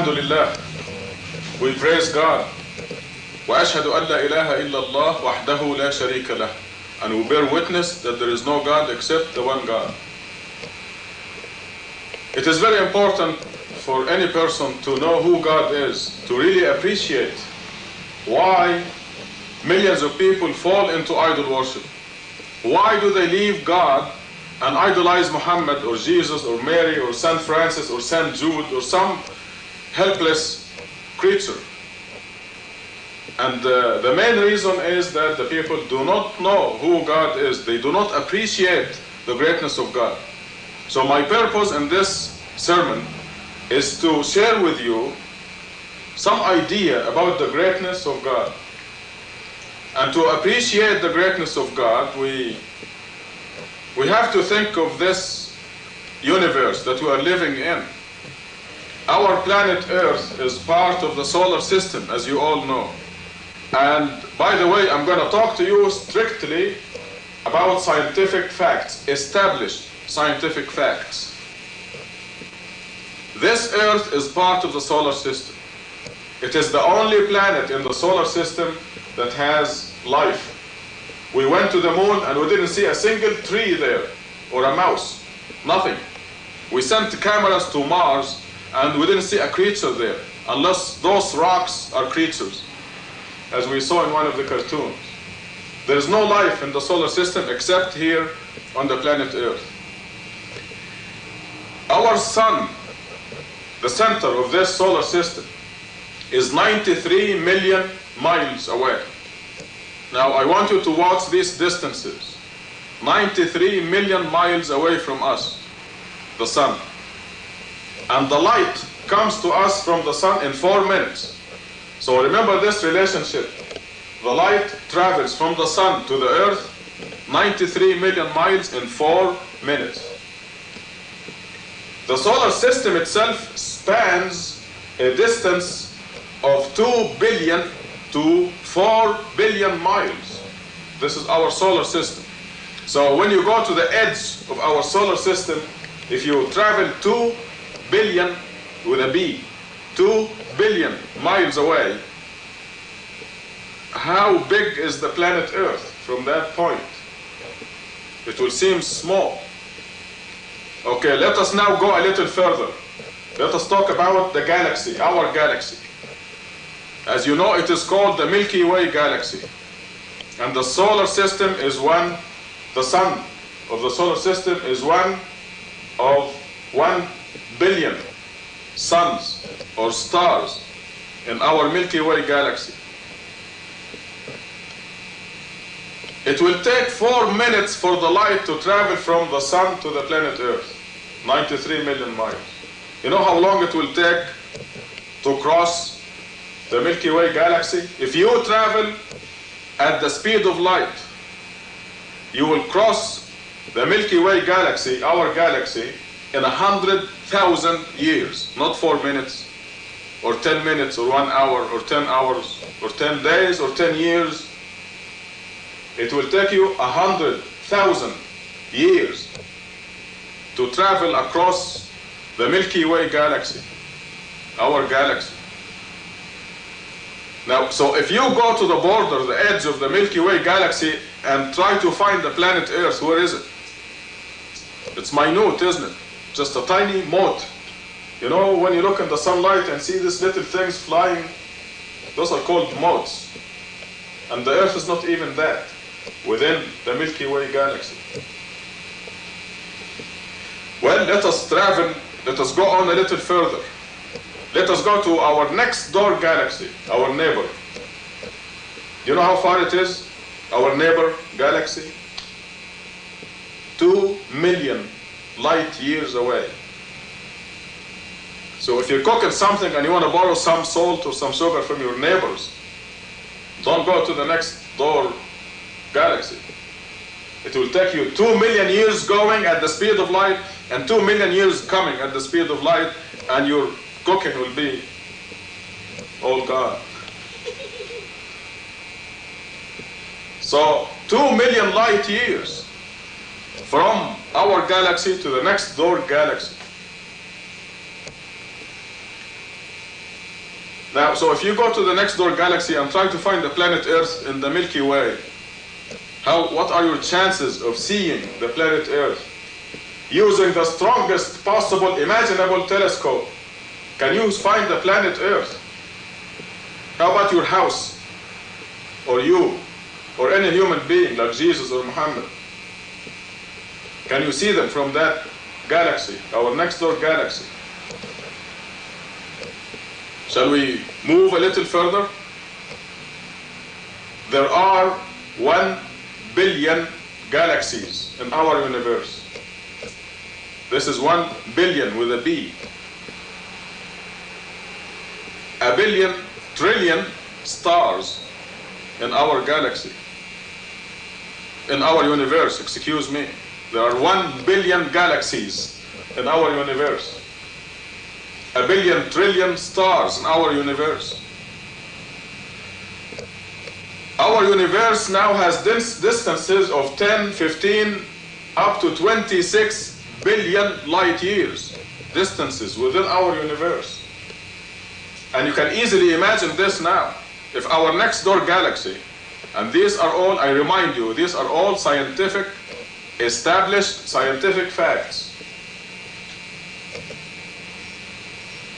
Alhamdulillah, we praise God. وأشهد أن لا إله إلا الله وحده لا شريك له. And we bear witness that there is no God except the one God. It is very important for any person to know who God is, to really appreciate why millions of people fall into idol worship. Why do they leave God and idolize Muhammad or Jesus or Mary or Saint Francis or Saint Jude or some helpless creature? And the main reason is that the people do not know who God is. They do not appreciate the greatness of God. So my purpose in this sermon is to share with you some idea about the greatness of God. And to appreciate the greatness of God, we have to think of this universe that we are living in. Our planet Earth is part of the solar system, as you all know. And by the way, I'm going to talk to you strictly about scientific facts, established scientific facts. This Earth is part of the solar system. It is the only planet in the solar system that has life. We went to the moon and we didn't see a single tree there or a mouse, nothing. We sent cameras to Mars and we didn't see a creature there, unless those rocks are creatures, as we saw in one of the cartoons. There is no life in the solar system except here on the planet Earth. Our sun, the center of this solar system, is 93 million miles away. Now I want you to watch these distances. 93 million miles away from us, the sun. And the light comes to us from the sun in 4 minutes. So remember this relationship. The light travels from the sun to the earth 93 million miles in 4 minutes. The solar system itself spans a distance of 2 billion to 4 billion miles. This is our solar system. So when you go to the edge of our solar system, if you travel 2 billion with a B, 2 billion miles away, how big is the planet Earth from that point? It will seem small. Okay, let us now go a little further. Let us talk about the galaxy, our galaxy. As you know, it is called the Milky Way galaxy. And the solar system is one, the sun of the solar system is one of 1 billion suns or stars in our Milky Way galaxy. It will take 4 minutes for the light to travel from the sun to the planet Earth, 93 million miles. You know how long it will take to cross the Milky Way galaxy? If you travel at the speed of light, you will cross the Milky Way galaxy, our galaxy, in 100,000 years, not 4 minutes, or 10 minutes, or 1 hour, or 10 hours, or 10 days, or 10 years. It will take you 100,000 years to travel across the Milky Way galaxy, our galaxy. Now, so if you go to the border, the edge of the Milky Way galaxy and try to find the planet Earth, where is it? It's minute, isn't it? Just a tiny mote. You know, when you look in the sunlight and see these little things flying, those are called motes. And the Earth is not even that, within the Milky Way galaxy. Well, let us travel, let us go on a little further. Let us go to our next door galaxy, our neighbor. You know how far it is, our neighbor galaxy? 2 million light years away. So if you're cooking something and you want to borrow some salt or some sugar from your neighbors, don't go to the next door galaxy. It will take you 2 million years going at the speed of light and 2 million years coming at the speed of light, and your cooking will be all gone. So 2 million light years from our galaxy to the next door galaxy. Now, so if you go to the next door galaxy and try to find the planet Earth in the Milky Way, what are your chances of seeing the planet Earth? Using the strongest possible imaginable telescope, can you find the planet Earth? How about your house? Or you? Or any human being like Jesus or Muhammad? Can you see them from that galaxy, our next door galaxy? Shall we move a little further? There are 1 billion galaxies in our universe. This is 1 billion with a B. A billion trillion stars in our galaxy. In our universe, excuse me. There are 1 billion galaxies in our universe. A billion trillion stars in our universe. Our universe now has distances of 10, 15, up to 26 billion light years. Distances within our universe. And you can easily imagine this now. If our next door galaxy, and these are all, I remind you, these are all scientific, established scientific facts.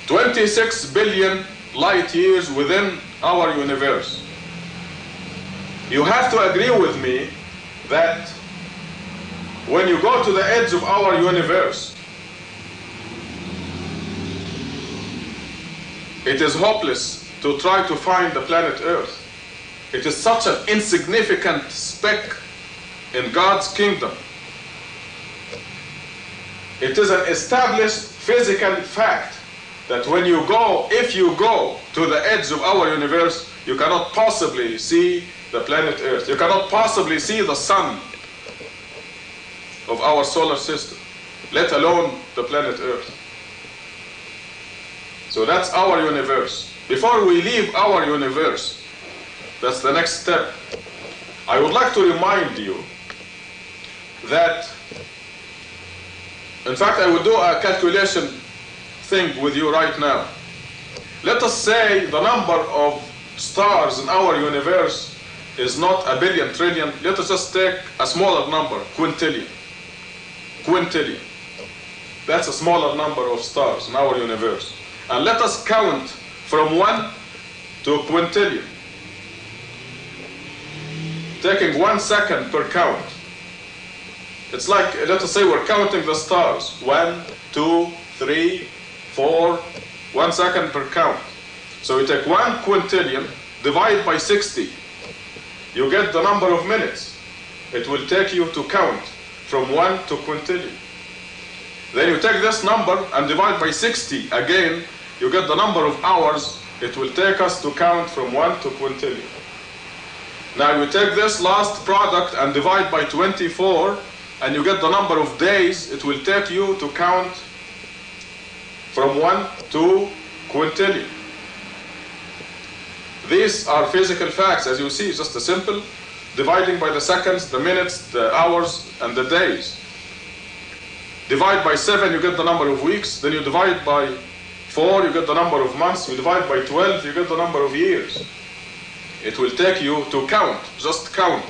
26 billion light years within our universe. You have to agree with me that when you go to the edge of our universe, it is hopeless to try to find the planet Earth. It is such an insignificant speck in God's kingdom. It is an established physical fact that when you go, if you go to the edge of our universe, you cannot possibly see the planet Earth. You cannot possibly see the sun of our solar system, let alone the planet Earth. So that's our universe. Before we leave our universe, that's the next step. I would like to remind you that, in fact, I will do a calculation thing with you right now. Let us say the number of stars in our universe is not a billion trillion. Let us just take a smaller number, quintillion. Quintillion. That's a smaller number of stars in our universe. And let us count from 1 to quintillion, taking 1 second per count. It's like, let us say we're counting the stars. 1, 2, 3, 4, 1 second per count. So we take 1 quintillion, divide by 60. You get the number of minutes it will take you to count from 1 to quintillion. Then you take this number and divide by 60 again, you get the number of hours it will take us to count from 1 to quintillion. Now you take this last product and divide by 24, and you get the number of days it will take you to count from 1 to quintillion. These are physical facts, as you see, it's just a simple dividing by the seconds, the minutes, the hours, and the days. Divide by 7, you get the number of weeks. Then you divide by 4, you get the number of months. You divide by 12, you get the number of years. It will take you to count, just count,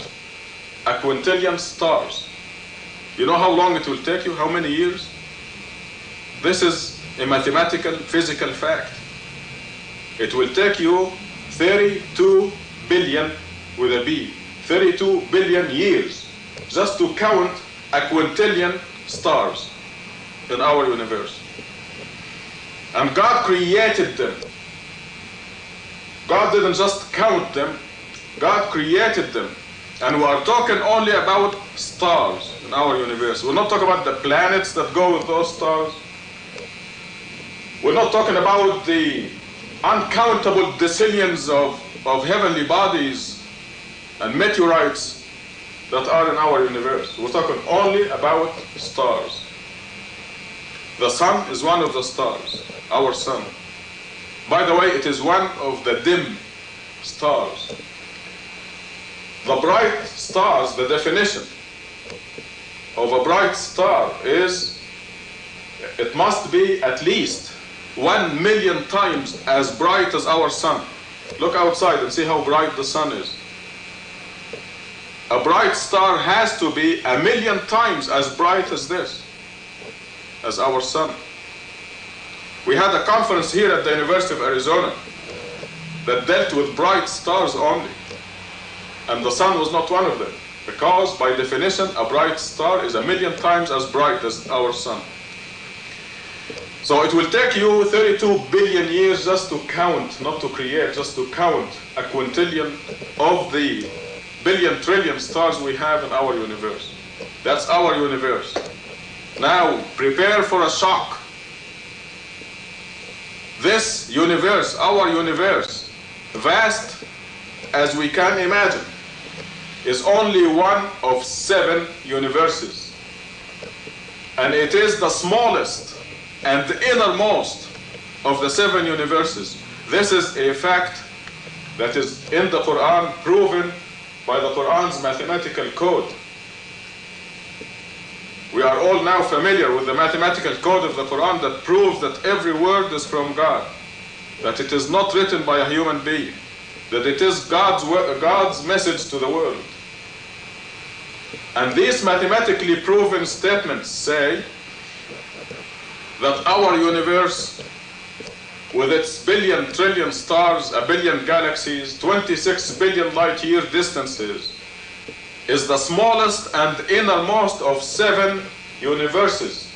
a quintillion stars. You know how long it will take you? How many years? This is a mathematical, physical fact. It will take you 32 billion with a B, 32 billion years just to count a quintillion stars in our universe. And God created them. God didn't just count them, God created them. And we are talking only about stars in our universe. We're not talking about the planets that go with those stars. We're not talking about the uncountable decillions of heavenly bodies and meteorites that are in our universe. We're talking only about stars. The sun is one of the stars, our sun. By the way, it is one of the dim stars. The bright stars, the definition of a bright star is, it must be at least 1,000,000 times as bright as our sun. Look outside and see how bright the sun is. A bright star has to be 1,000,000 times as bright as this, as our sun. We had a conference here at the University of Arizona that dealt with bright stars only, and the sun was not one of them, because by definition a bright star is 1,000,000 times as bright as our sun. So it will take you 32 billion years just to count, not to create, just to count a quintillion of the billion trillion stars we have in our universe. That's our universe. Now prepare for a shock. This universe, our universe, vast as we can imagine, is only one of 7 universes. And it is the smallest and the innermost of the 7 universes. This is a fact that is in the Quran, proven by the Quran's mathematical code. We are all now familiar with the mathematical code of the Quran that proves that every word is from God, that it is not written by a human being, that it is God's message to the world. And these mathematically proven statements say that our universe, with its billion trillion stars, a billion galaxies, 26 billion light year distances, is the smallest and innermost of 7 universes.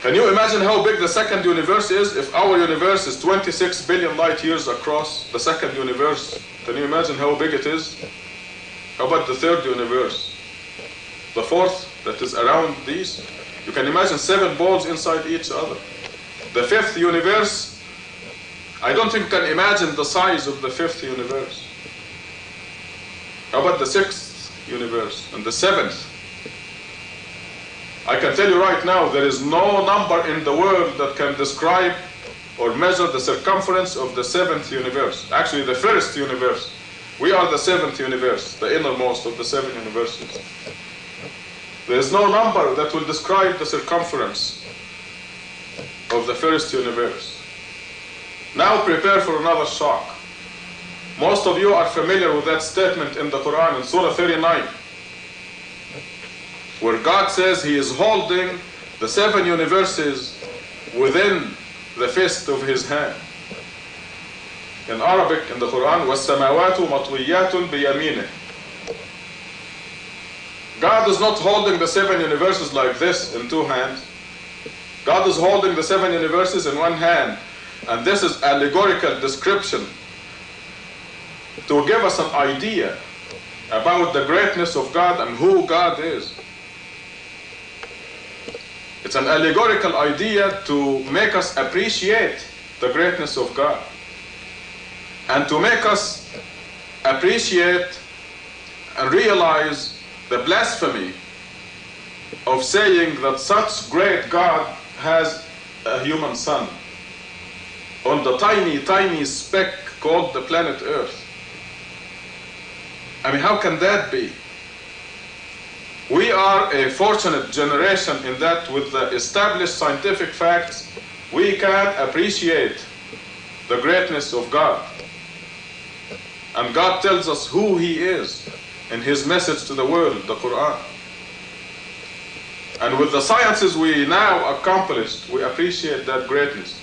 Can you imagine how big the second universe is? If our universe is 26 billion light years across, the second universe, can you imagine how big it is? How about the third universe? The fourth that is around these? You can imagine 7 balls inside each other. The fifth universe, I don't think you can imagine the size of the fifth universe. How about the 6th universe and the 7th? I can tell you right now, there is no number in the world that can describe or measure the circumference of the 7th universe. Actually, the first universe. We are the 7th universe, the innermost of the 7 universes. There is no number that will describe the circumference of the first universe. Now prepare for another shock. Most of you are familiar with that statement in the Quran in Surah 39, where God says He is holding the 7 universes within the fist of His hand. In Arabic, in the Quran, وَالسَّمَاوَاتُ مَطْوِيَّاتٌ بِيَمِينِهِ. God is not holding the 7 universes like this in 2 hands. God is holding the 7 universes in 1 hand. And this is allegorical description to give us an idea about the greatness of God and who God is. It's an allegorical idea to make us appreciate the greatness of God, and to make us appreciate and realize the blasphemy of saying that such great God has a human son on the tiny, tiny speck called the planet Earth. I mean, how can that be? We are a fortunate generation in that with the established scientific facts, we can appreciate the greatness of God. And God tells us who He is in His message to the world, the Quran. And with the sciences we now accomplished, we appreciate that greatness.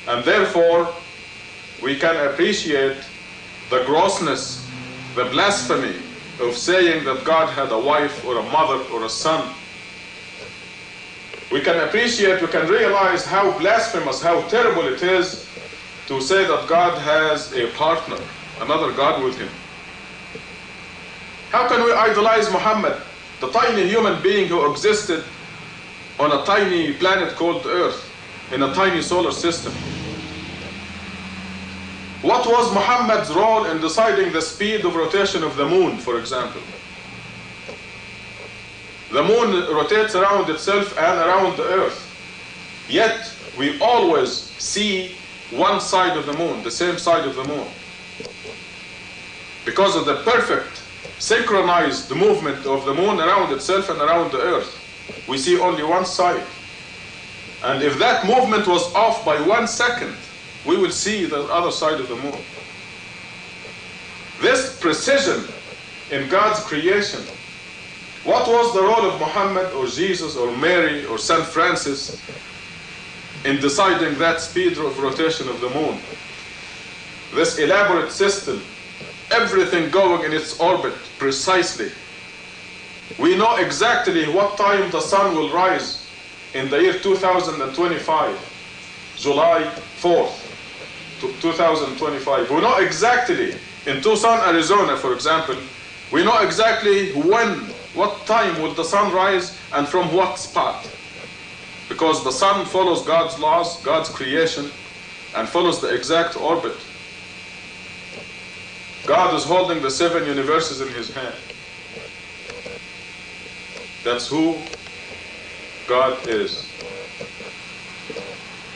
And therefore, we can appreciate the grossness, the blasphemy of saying that God had a wife or a mother or a son. We can appreciate, we can realize how blasphemous, how terrible it is to say that God has a partner, another God with Him. How can we idolize Muhammad, the tiny human being who existed on a tiny planet called Earth, in a tiny solar system? What was Muhammad's role in deciding the speed of rotation of the moon, for example? The moon rotates around itself and around the Earth. Yet, we always see one side of the moon, the same side of the moon. Because of the perfect, synchronized movement of the moon around itself and around the Earth, we see only one side. And if that movement was off by 1 second, we will see the other side of the moon. This precision in God's creation. What was the role of Muhammad or Jesus or Mary or St. Francis in deciding that speed of rotation of the moon? This elaborate system, everything going in its orbit precisely. We know exactly what time the sun will rise in the year 2025, July 4th, 2025. We know exactly, in Tucson, Arizona, for example, we know exactly what time will the sun rise and from what spot. Because the sun follows God's laws, God's creation, and follows the exact orbit. God is holding the 7 universes in his hand. That's who God is.